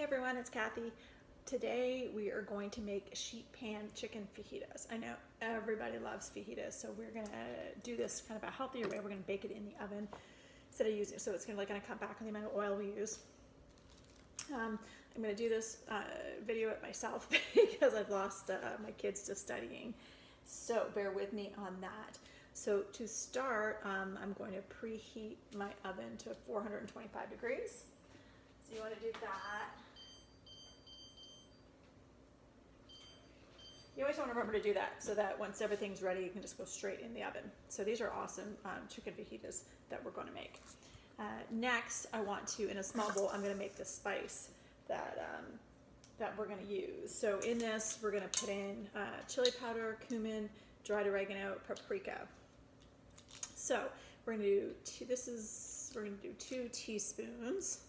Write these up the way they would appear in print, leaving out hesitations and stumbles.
Hey everyone, it's Kathy. Today we are going to make sheet pan chicken fajitas. I know everybody loves fajitas, so we're gonna do this kind of a healthier way. We're gonna bake it in the oven instead of using it, so it's gonna cut back on the amount of oil we use. I'm gonna do this video it myself because I've lost my kids to studying, so bear with me on that. So to start, I'm going to preheat my oven to 425 degrees. So you want to do that. You always want to remember to do that so that once everything's ready, you can just go straight in the oven. So these are awesome chicken fajitas that we're going to make. Next, I want to, in a small bowl, I'm going to make the spice that we're going to use. So in this, we're going to put in chili powder, cumin, dried oregano, paprika. So we're going to do 2 teaspoons.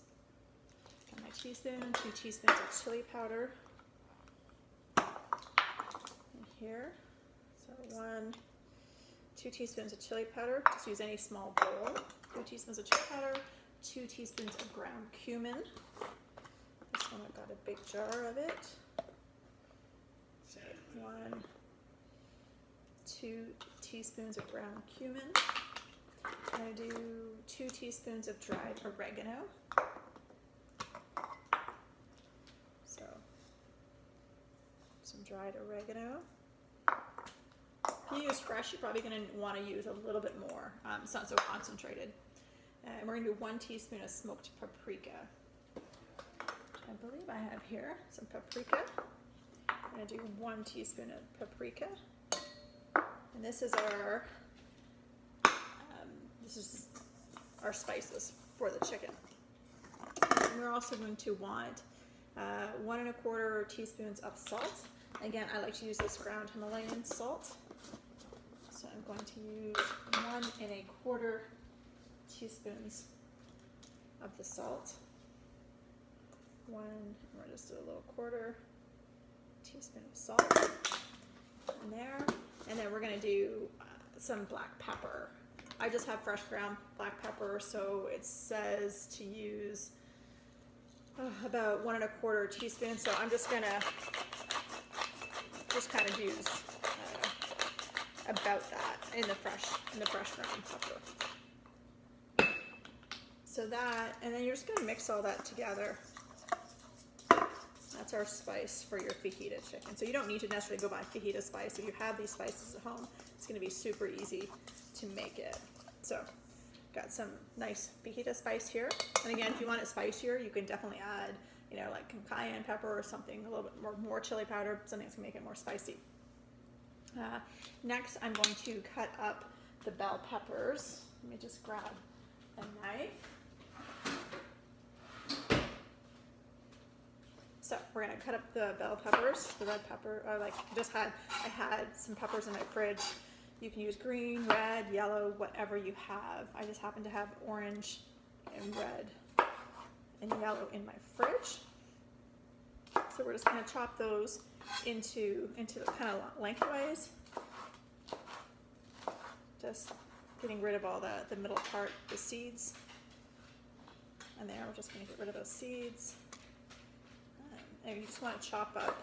Got my teaspoon, 2 teaspoons of chili powder in here. So 2 teaspoons of chili powder. Just use any small bowl. 2 teaspoons of chili powder, 2 teaspoons of ground cumin. This one I've got a big jar of it. So 2 teaspoons of ground cumin. I'm going to do 2 teaspoons of dried oregano. So some dried oregano. If you use fresh, you're probably going to want to use a little bit more. It's not so concentrated. And we're going to do 1 teaspoon of smoked paprika. I believe I have here some paprika. I'm going to do 1 teaspoon of paprika. And this is our spices for the chicken. And we're also going to want 1 1/4 teaspoons of salt. Again, I like to use this ground Himalayan salt. So I'm going to use 1 1/4 teaspoons of the salt. We're just do a little 1/4 teaspoon of salt in there. And then we're going to do some black pepper. I just have fresh ground black pepper, so it says to use about 1 1/4 teaspoons. So I'm just going to kind of use about that in the fresh ground pepper. So that, and then you're just going to mix all that together. That's our spice for your fajita chicken. So you don't need to necessarily go buy fajita spice. If you have these spices at home, it's going to be super easy to make it. So got some nice fajita spice here. And again, if you want it spicier, you can definitely add, like cayenne pepper or something, a little bit more chili powder, something that's going to make it more spicy. Next, I'm going to cut up the bell peppers. Let me just grab a knife. So we're going to cut up the bell peppers, the red pepper. I had some peppers in my fridge. You can use green, red, yellow, whatever you have. I just happen to have orange and red and yellow in my fridge. So we're just going to chop those into kind of lengthwise. Just getting rid of all the middle part, the seeds. And there, we're just going to get rid of those seeds. And you just want to chop up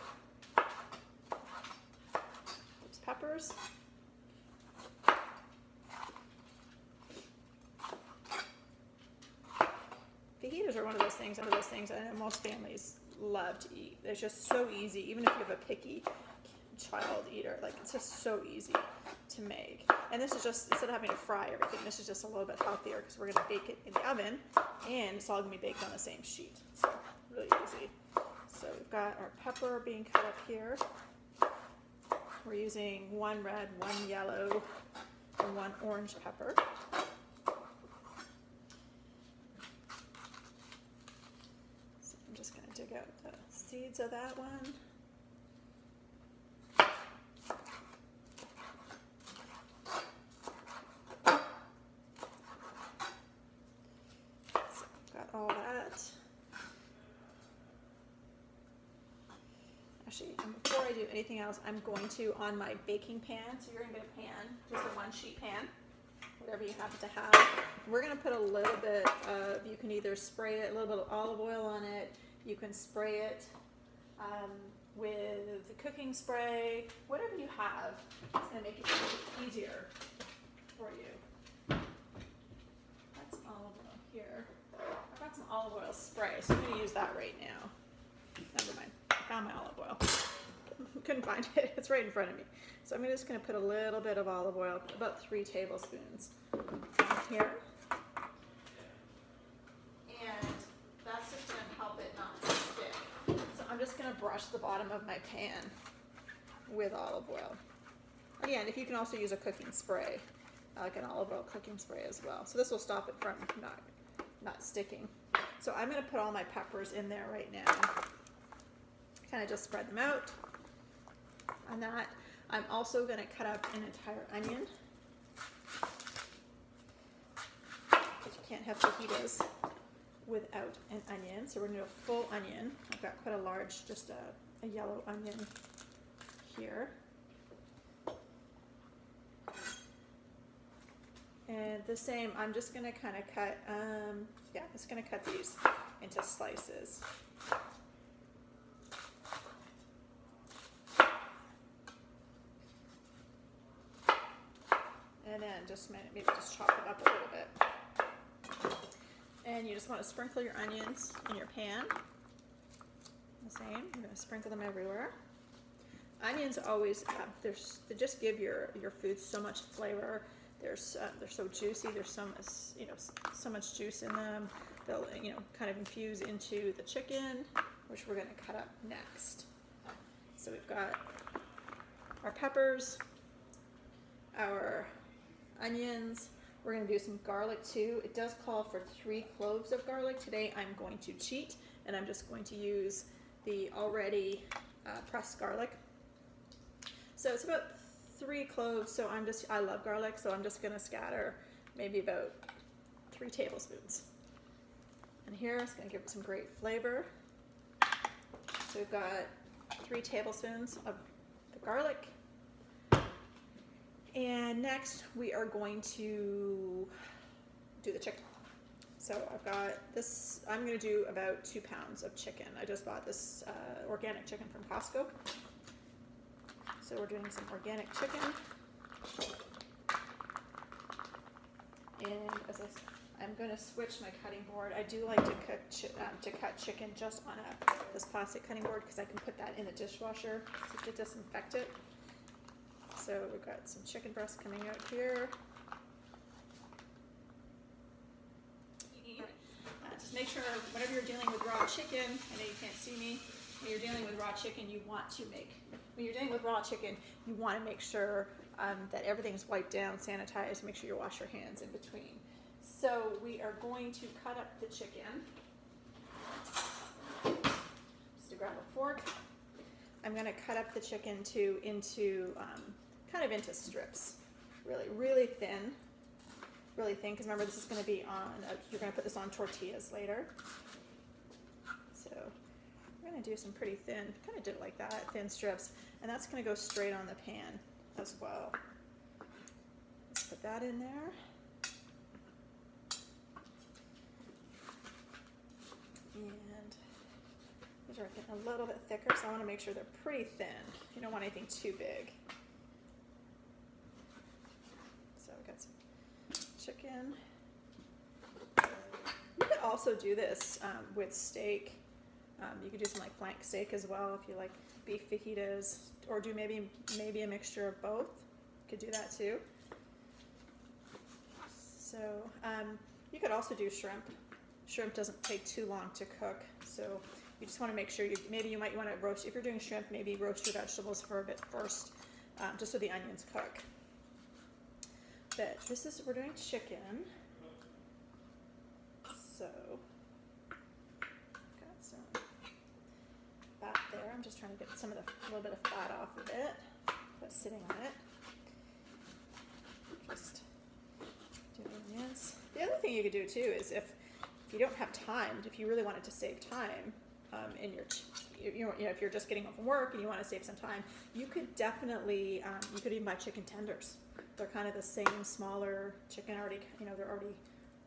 those peppers. Fajitas are one of those things that I know most families love to eat. They're just so easy, even if you have a picky child eater. It's just so easy to make. And this is just, instead of having to fry everything, this is just a little bit healthier because we're going to bake it in the oven, and it's all going to be baked on the same sheet. So really easy. So we've got our pepper being cut up here. We're using 1 red, 1 yellow, and 1 orange pepper. So I'm just going to dig out the seeds of that one. So I've got all that. Actually, before I do anything else, I'm going to, on my baking pan, so you're going to get a pan, just a 1-sheet pan, whatever you happen to have. We're going to put a little bit of, you can either spray it, a little bit of olive oil on it, You can spray it with the cooking spray, whatever you have. It's going to make it easier for you. That's olive oil here. I've got some olive oil spray, so I'm going to use that right now. Never mind. I found my olive oil. Couldn't find it. It's right in front of me. So I'm just going to put a little bit of olive oil, about 3 tablespoons here. And that's just going to help it not stick. So I'm just going to brush the bottom of my pan with olive oil. Again, if you can also use a cooking spray, like an olive oil cooking spray as well. So this will stop it from not sticking. So I'm going to put all my peppers in there right now. Kind of just spread them out on that. I'm also going to cut up an entire onion, because you can't have fajitas without an onion. So we're going to do a full onion. I've got quite a large, just a yellow onion here. And the same, I'm just going to kind of cut, just going to cut these into slices. And then maybe just chop it up a little bit. And you just want to sprinkle your onions in your pan. The same, you're going to sprinkle them everywhere. Onions always they just give your food so much flavor. They're so juicy. There's so much juice in them. They'll kind of infuse into the chicken, which we're going to cut up next. So we've got our peppers, our onions. We're going to do some garlic too. It does call for 3 cloves of garlic. Today I'm going to cheat, and I'm just going to use the already pressed garlic. So it's about 3 cloves. So I love garlic, so I'm just going to scatter maybe about 3 tablespoons. And here it's going to give it some great flavor. So we've got 3 tablespoons of the garlic. And next we are going to do the chicken. So I've got this, I'm going to do about 2 pounds of chicken. I just bought this organic chicken from Costco. So we're doing some organic chicken. And as I said, I'm going to switch my cutting board. I do like to cut chicken just on this plastic cutting board, because I can put that in the dishwasher to disinfect it. So we've got some chicken breast coming out here. Just make sure whenever you're dealing with raw chicken, I know you can't see me, when you're dealing with raw chicken, you want to make sure that everything's wiped down, sanitized, make sure you wash your hands in between. So we are going to cut up the chicken. Just to grab a fork. I'm going to cut up the chicken into strips, really thin, because remember this is going to be you're going to put this on tortillas later. So we're going to do some pretty thin, kind of did it like that, thin strips, and that's going to go straight on the pan as well. Let's put that in there. And these are getting a little bit thicker, so I want to make sure they're pretty thin. You don't want anything too big. So we've got some chicken. You could also do this with steak. You could do some like flank steak as well if you like beef fajitas, or do maybe a mixture of both. You could do that too. So you could also do shrimp. Shrimp doesn't take too long to cook, so you just want to make sure you might want to roast. If you're doing shrimp, maybe roast your vegetables for a bit first, just so the onions cook. But we're doing chicken, so got some fat there. I'm just trying to get a little bit of fat off of it that's sitting on it. Just doing this. The other thing you could do too is if you don't have time, if you really wanted to save time in if you're just getting home from work and you want to save some time, you could definitely you could even buy chicken tenders. They're kind of the same smaller chicken already, they're already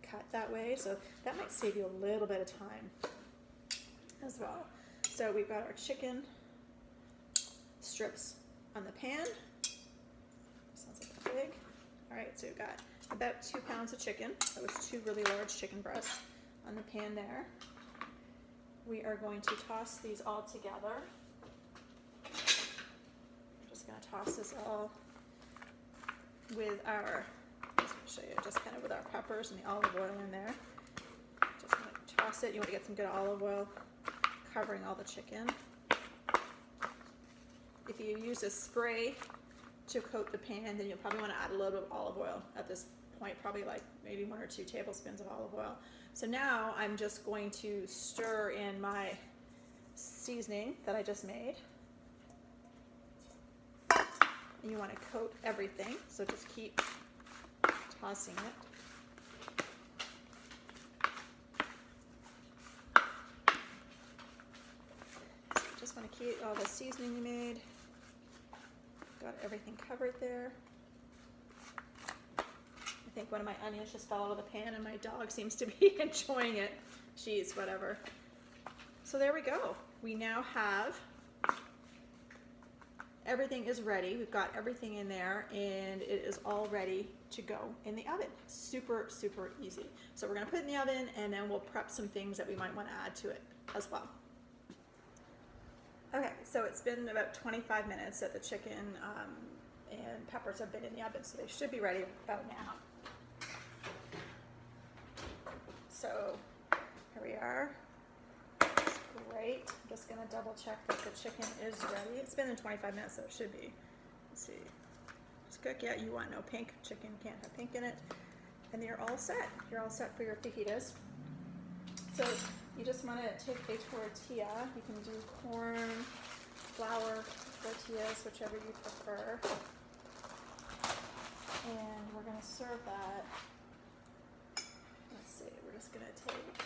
cut that way, so that might save you a little bit of time. as well. So we've got our chicken strips on the pan. Sounds like they're big. All right, so we've got about 2 pounds of chicken. That was 2 really large chicken breasts on the pan there. We are going to toss these all together. I'm just going to toss this all with our, let's show you, just kind of with our peppers and the olive oil in there. Just going to toss it. You want to get some good olive oil covering all the chicken. If you use a spray to coat the pan, then you'll probably want to add a little bit of olive oil at this point, probably like maybe 1 or 2 tablespoons of olive oil. So now I'm just going to stir in my seasoning that I just made. And you want to coat everything, so just keep tossing it. So just want to keep all the seasoning you made. Got everything covered there. I think one of my onions just fell out of the pan and my dog seems to be enjoying it. She's whatever. So there we go. We now have, everything is ready. We've got everything in there and it is all ready to go in the oven. Super, super easy. So we're gonna put it in the oven and then we'll prep some things that we might want to add to it as well. Okay, so it's been about 25 minutes that the chicken and peppers have been in the oven, so they should be ready about now. So here we are. It's great. I'm just gonna double check that the chicken is ready. It's been in 25 minutes, so it should be. Let's see. It's cook. Yeah, you want no pink. Chicken can't have pink in it. And you're all set. You're all set for your fajitas. So you just want to take a tortilla. You can do corn, flour, tortillas, whichever you prefer. And we're going to serve that. Let's see, we're just going to take,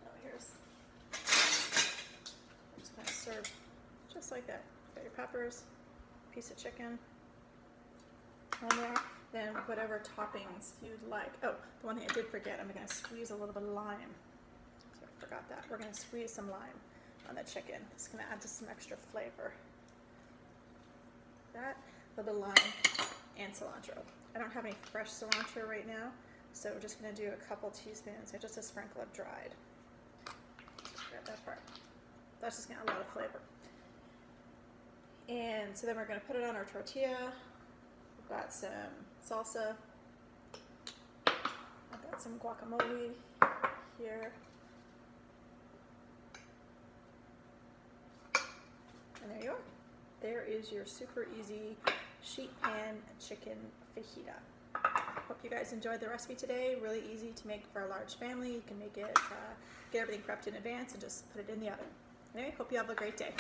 I'm just going to serve just like that. Got your peppers, piece of chicken on there. Then whatever toppings you'd like. Oh, the one thing I did forget, I'm going to squeeze a little bit of lime. So I forgot that. We're going to squeeze some lime on the chicken. It's going to add just some extra flavor. That, a little bit of lime and cilantro. I don't have any fresh cilantro right now, so we're just going to do a couple teaspoons and just a sprinkle of dried. Grab that part. That's just going to add a lot of flavor. And so then we're going to put it on our tortilla. We've got some salsa. I've got some guacamole here. And there you are. There is your super easy sheet pan chicken fajita. Hope you guys enjoyed the recipe today. Really easy to make for a large family. You can make it, get everything prepped in advance and just put it in the oven. Anyway, hope you have a great day.